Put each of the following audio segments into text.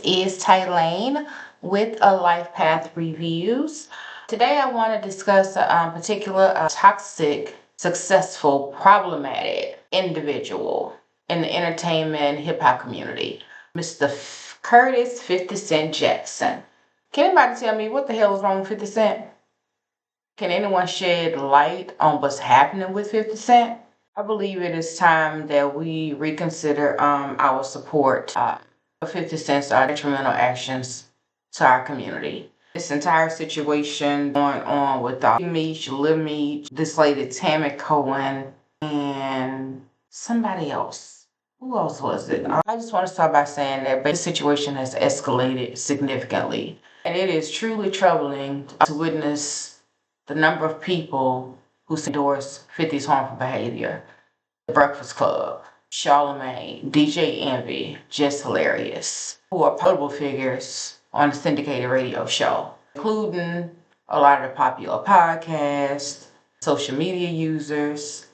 is Tylane with a Life Path Reviews. Today I want to discuss a particular toxic, successful, problematic individual in the entertainment hip hop community, Mr. Curtis 50 Cent Jackson. Can anybody tell me what the hell is wrong with 50 Cent? Can anyone shed light on what's happening with 50 Cent? I believe it is time that we reconsider our support for 50 Cent's detrimental actions to our community. This entire situation going on with Big Meech, Lil Meech, this lady Tammy Cohen, and somebody else. Who else was it? I just want to start by saying that the situation has escalated significantly. And it is truly troubling to witness the number of people who endorse 50's harmful behavior. The Breakfast Club, Charlamagne, DJ Envy, Just Hilarious, who are notable figures on the syndicated radio show, including a lot of the popular podcasts, social media users.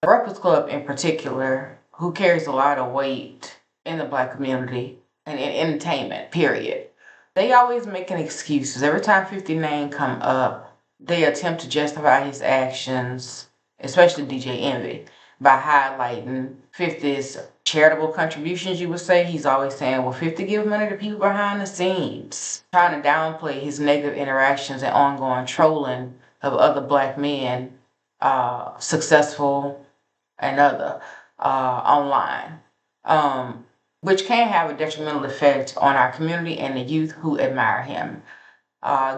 The Breakfast Club in particular, who carries a lot of weight in the Black community and in entertainment, period. They always making excuses. Every time 50 name come up, they attempt to justify his actions, especially DJ Envy, by highlighting 50's charitable contributions, you would say. He's always saying, well, 50 give money to people behind the scenes, trying to downplay his negative interactions and ongoing trolling of other Black men, successful and other, online, which can have a detrimental effect on our community and the youth who admire him.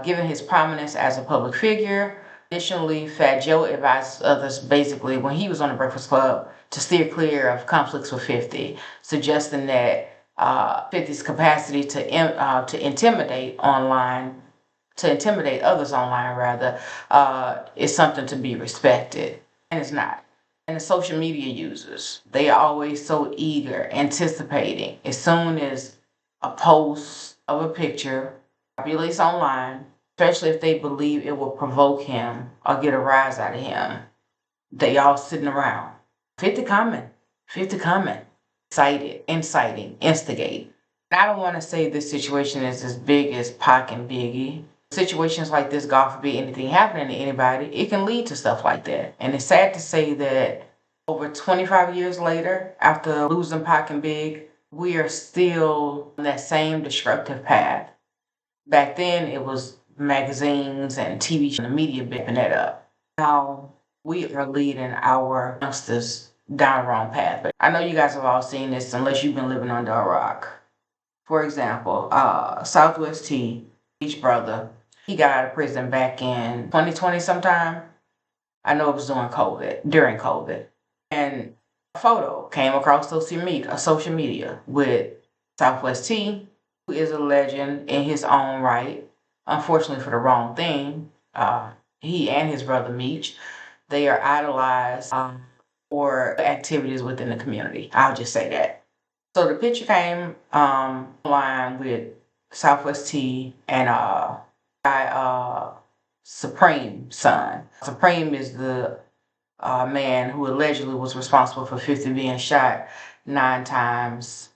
Given his prominence as a public figure, additionally, Fat Joe advised others basically when he was on the Breakfast Club to steer clear of conflicts with 50, suggesting that 50's capacity to intimidate others online rather, is something to be respected, and it's not. And the social media users, they are always so eager, anticipating as soon as a post of a picture populates online, especially if they believe it will provoke him or get a rise out of him. They all sitting around. 50 coming, 50 coming. Inciting, instigate. And I don't want to say this situation is as big as Pac and Biggie. Situations like this, God forbid anything happening to anybody, it can lead to stuff like that. And it's sad to say that over 25 years later, after losing Pac and Big, we are still on that same destructive path. Back then, it was magazines and TV shows and the media bipping that up. Now we are leading our youngsters down the wrong path. But I know you guys have all seen this unless you've been living under a rock. For example, Southwest T, each brother, he got out of prison back in 2020 sometime. I know it was during COVID. And a photo came across social media with Southwest T, who is a legend in his own right. Unfortunately for the wrong thing, he and his brother Meech, they are idolized for activities within the community. I'll just say that. So the picture came online with Southwest T and Supreme's son. Supreme is the man who allegedly was responsible for 50 being shot 9 times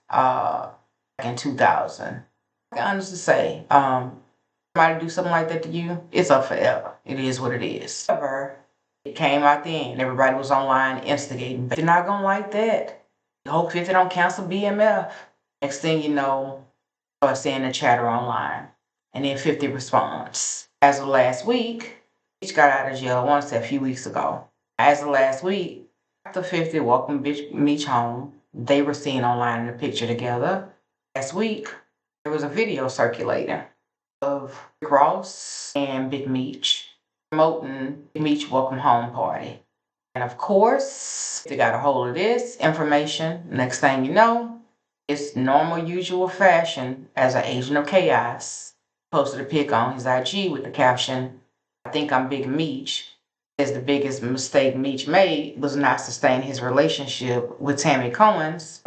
in 2000. I can honestly say, somebody do something like that to you, it's up forever. It is what it is. However, it came out then. Everybody was online instigating. They're not gonna like that. Hope 50 don't cancel BMF. Next thing you know, start seeing the chatter online. And then 50 responds. As of last week, each got out of jail, I want to say a few weeks ago. As of last week, after 50 welcomed Meech home, they were seen online in a picture together. Last week, there was a video circulating of Rick Ross and Big Meech promoting Big Meech welcome home party. And of course, they got a hold of this information. Next thing you know, it's normal, usual fashion as an agent of chaos. Posted a pic on his IG with the caption, "I think I'm Big Meech." As the biggest mistake Meech made was not sustain his relationship with Tammy Cohen's,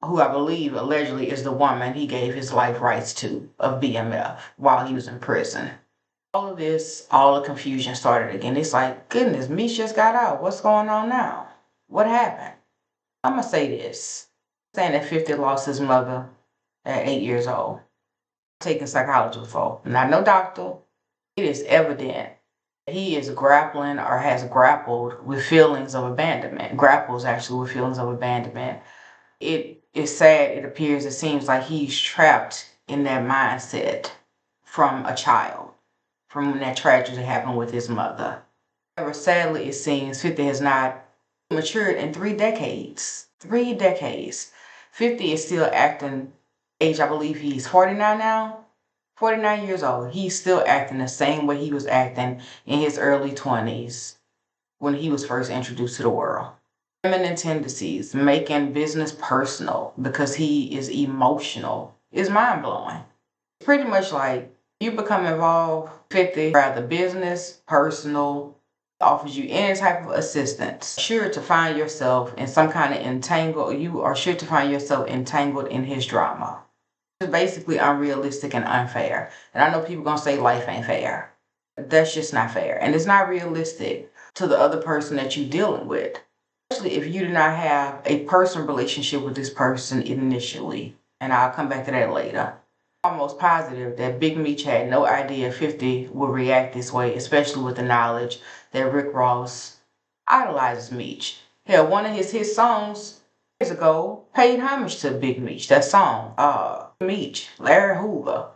who I believe allegedly is the woman he gave his life rights to of BMF while he was in prison. All of this, all the confusion started again. It's like, goodness, Meech just got out. What's going on now? What happened? I'm going to say this. Saying that 50 lost his mother at 8 years old. Taking psychology before. Not no doctor. It is evident he is grappling or has grappled with feelings of abandonment. Grapples actually with feelings of abandonment. It is sad. It seems like he's trapped in that mindset from a child, from when that tragedy happened with his mother. However, sadly, it seems 50 has not matured in 3 decades. 3 decades. 50 is still acting age, I believe he's 49 now. 49 years old. He's still acting the same way he was acting in his early 20s when he was first introduced to the world. Feminine tendencies, making business personal because he is emotional, is mind blowing. Pretty much like you become involved 50, rather business, personal, offers you any type of assistance. Sure to find yourself in some kind of you are sure to find yourself entangled in his drama. It's basically unrealistic and unfair. And I know people gonna say life ain't fair. That's just not fair. And it's not realistic to the other person that you're dealing with. Especially if you do not have a personal relationship with this person initially. And I'll come back to that later. I'm almost positive that Big Meech had no idea 50 would react this way, especially with the knowledge that Rick Ross idolizes Meech. Hell, one of his songs years ago paid homage to Big Meech. That song, Meech, Larry Hoover.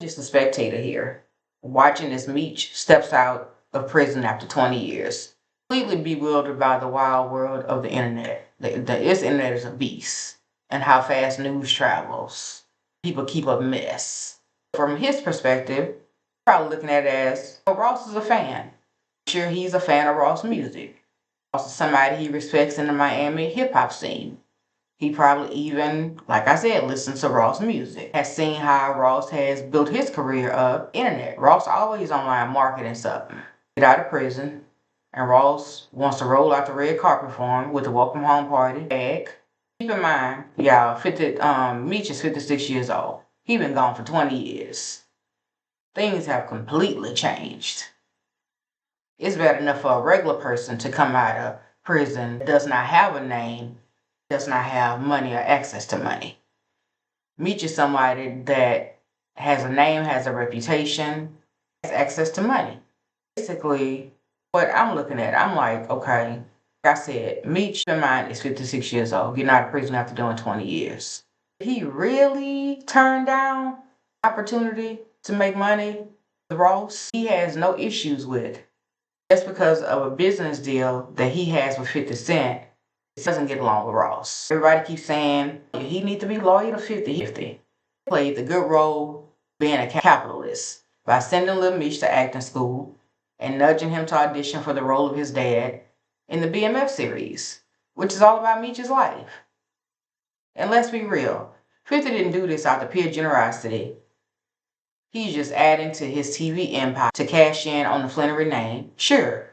Just a spectator here, watching as Meech steps out of prison after 20 years. Completely bewildered by the wild world of the internet. This internet is a beast, and how fast news travels. People keep a mess. From his perspective, probably looking at it as, oh, Ross is a fan. I'm sure he's a fan of Ross music. Ross is somebody he respects in the Miami hip-hop scene. He probably even, like I said, listens to Ross music. Has seen how Ross has built his career up internet. Ross always online marketing something. Get out of prison, and Ross wants to roll out the red carpet for him with the welcome home party bag. Keep in mind, y'all, Meech is 56 years old. He been gone for 20 years. Things have completely changed. It's bad enough for a regular person to come out of prison, does not have a name, does not have money or access to money. Meech is somebody that has a name, has a reputation, has access to money. Basically, what I'm looking at, I'm like, okay, like I said, Meech, in mind, is 56 years old, getting out of prison after doing 20 years. He really turned down opportunity to make money with Ross. He has no issues with. Just because of a business deal that he has with 50 Cent, he doesn't get along with Ross. Everybody keeps saying he needs to be loyal to 50. 50. He played the good role being a capitalist by sending Lil Meech to acting school and nudging him to audition for the role of his dad in the BMF series, which is all about Meech's life. And let's be real, 50 didn't do this out of pure generosity. He's just adding to his TV empire to cash in on the Flannery name. Sure,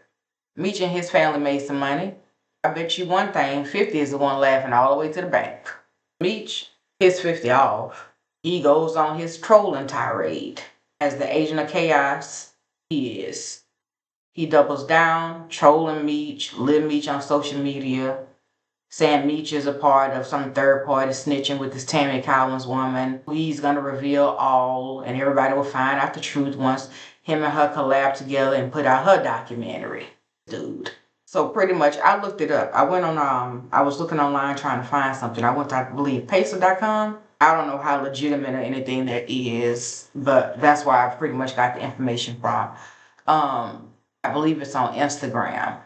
Meech and his family made some money. I bet you one thing, 50 is the one laughing all the way to the bank. Meech, his 50 off. He goes on his trolling tirade. As the agent of chaos he is. He doubles down, trolling Meech, Lil Meech on social media, saying Meech is a part of some third party snitching with this Tammy Collins woman. He's gonna reveal all, and everybody will find out the truth once him and her collab together and put out her documentary. Dude. So pretty much, I looked it up. I went on, I was looking online trying to find something. I went to, I believe, Pacer.com. I don't know how legitimate or anything that is, but that's where I pretty much got the information from. I believe it's on Instagram.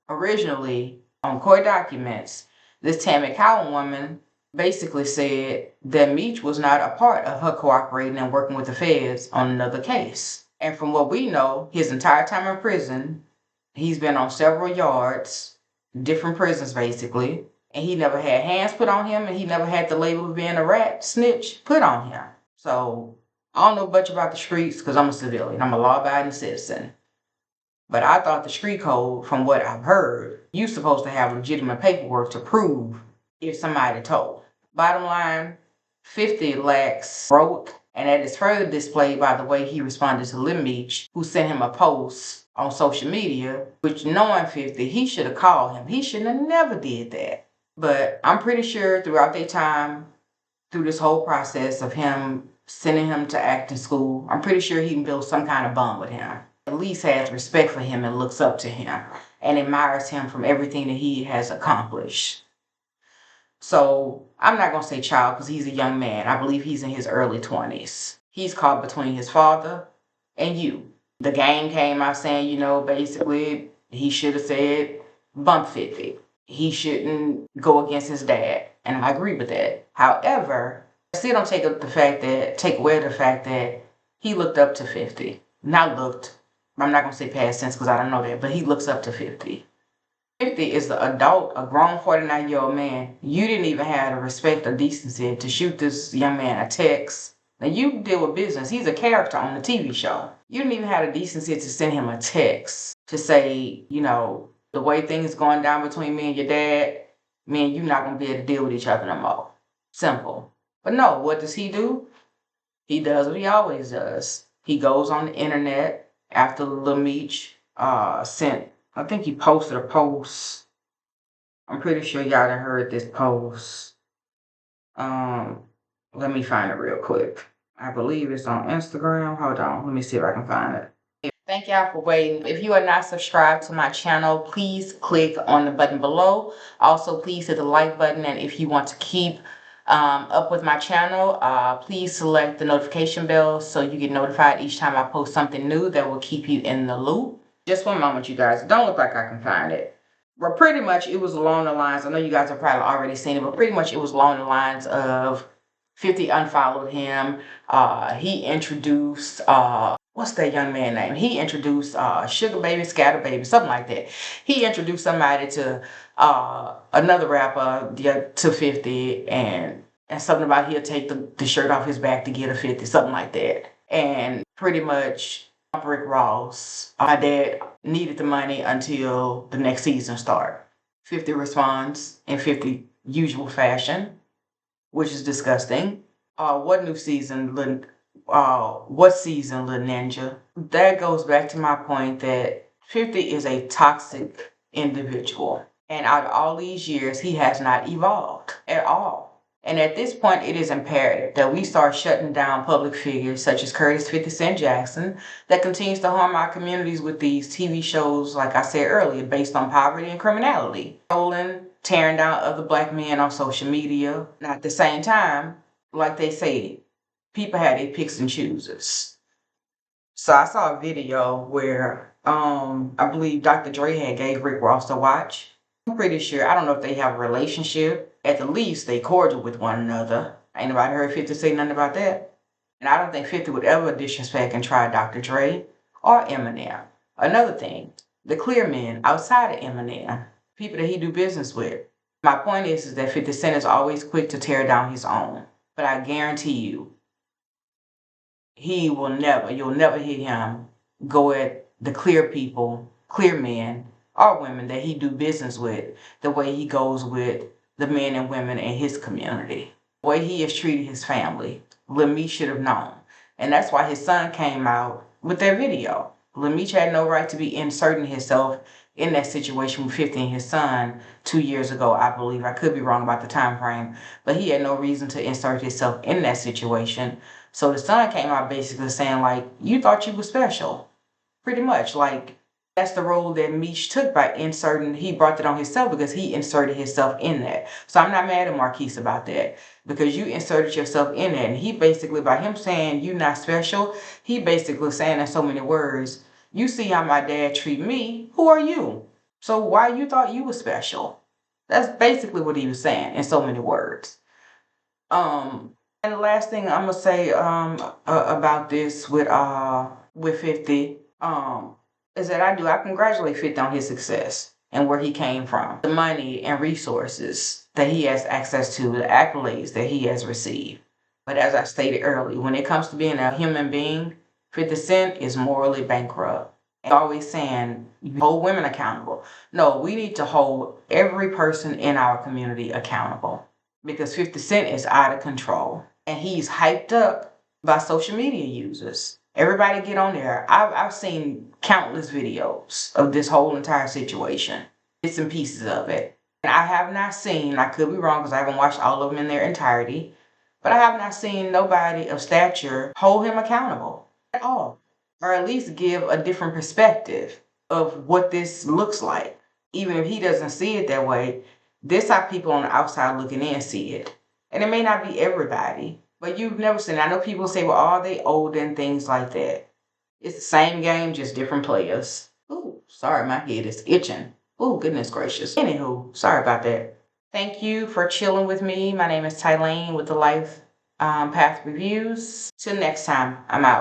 Originally, on court documents, this Tammy Cowan woman basically said that Meech was not a part of her cooperating and working with the feds on another case. And from what we know, his entire time in prison, he's been on several yards, different prisons basically, and he never had hands put on him, and he never had the label of being a rat snitch put on him. So I don't know much about the streets because I'm a civilian. I'm a law-abiding citizen. But I thought the street code, from what I've heard, you're supposed to have legitimate paperwork to prove if somebody told. Bottom line, 50 lacks growth, and that is further displayed by the way he responded to Lil Meech, who sent him a post on social media, which knowing 50, he should have called him. He shouldn't have never did that. But I'm pretty sure throughout their time, through this whole process of him sending him to acting school, I'm pretty sure he can build some kind of bond with him. At least has respect for him and looks up to him and admires him from everything that he has accomplished. So I'm not going to say child because he's a young man. I believe he's in his early 20s. He's caught between his father and you. The game came out saying, basically he should have said bump 50. He shouldn't go against his dad. And I agree with that. However, I still don't take away the fact that he looked up to 50. Not looked. I'm not going to say past tense because I don't know that, but he looks up to 50. 50 is the adult, a grown 49-year-old man. You didn't even have the respect or decency to shoot this young man a text. Now, you deal with business. He's a character on the TV show. You didn't even have the decency to send him a text to say, the way things going down between me and your dad, me and you not going to be able to deal with each other no more. Simple. But no, what does he do? He does what he always does. He goes on the internet after Lil Meech I think he posted a post. I'm pretty sure y'all done heard this post. Let me find it real quick. I believe it's on Instagram. Hold on. Let me see if I can find it. Thank y'all for waiting. If you are not subscribed to my channel, please click on the button below. Also, please hit the like button. And if you want to keep up with my channel, please select the notification bell so you get notified each time I post something new that will keep you in the loop. Just one moment, you guys. Don't look like I can find it. But pretty much it was along the lines, I know you guys have probably already seen it, but pretty much it was along the lines of 50 unfollowed him. He introduced, what's that young man name? He introduced Sugar Baby, Scatter Baby, something like that. He introduced somebody to another rapper to 50 and something about he'll take the shirt off his back to get a 50, something like that. And pretty much Rick Ross, my dad needed the money until the next season started. 50 responds in 50 usual fashion, which is disgusting. What new season, what season, Lil Ninja? That goes back to my point that 50 is a toxic individual. And out of all these years, he has not evolved at all. And at this point, it is imperative that we start shutting down public figures such as Curtis 50 Cent Jackson that continues to harm our communities with these TV shows, like I said earlier, based on poverty and criminality. Trolling, tearing down other black men on social media. And at the same time, like they say, people have their picks and choosers. So I saw a video where I believe Dr. Dre had gave Rick Ross a watch. I'm pretty sure, I don't know if they have a relationship. At the least, they cordial with one another. Ain't nobody heard 50 say nothing about that. And I don't think 50 would ever disrespect and try Dr. Dre or Eminem. Another thing, the clear men outside of Eminem, people that he do business with. My point is that 50 Cent is always quick to tear down his own. But I guarantee you, you'll never hear him go at the clear people, clear men or women that he do business with the way he goes with the men and women in his community. The way he has treated his family, Lil Meech should have known. And that's why his son came out with that video. Lil Meech had no right to be inserting himself in that situation with 50 and his son 2 years ago, I believe. I could be wrong about the time frame, but he had no reason to insert himself in that situation. So the son came out basically saying, like, you thought you were special. Pretty much, like, that's the role that Meech took by inserting. He brought that on himself because he inserted himself in that. So I'm not mad at Marquise about that because you inserted yourself in that. And he basically, by him saying you not special, he basically saying in so many words, you see how my dad treat me, who are you? So why you thought you were special? That's basically what he was saying in so many words. And the last thing I'm gonna say about this with 50 is that I congratulate 50 on his success and where he came from, the money and resources that he has access to, the accolades that he has received. But as I stated earlier, when it comes to being a human being, 50 Cent is morally bankrupt. And always saying, you hold women accountable. No, we need to hold every person in our community accountable because 50 Cent is out of control and he's hyped up by social media users. Everybody get on there. I've seen countless videos of this whole entire situation, bits and pieces of it. And I have not seen, I could be wrong because I haven't watched all of them in their entirety, but I have not seen nobody of stature hold him accountable at all, or at least give a different perspective of what this looks like. Even if he doesn't see it that way, this how people on the outside looking in see it. And it may not be everybody, but you've never seen it. I know people say, well, are they old and things like that. It's the same game, just different players. Ooh, sorry, my head is itching. Ooh, goodness gracious. Anywho, sorry about that. Thank you for chilling with me. My name is Tylane with the Life Path Reviews. Till next time, I'm out.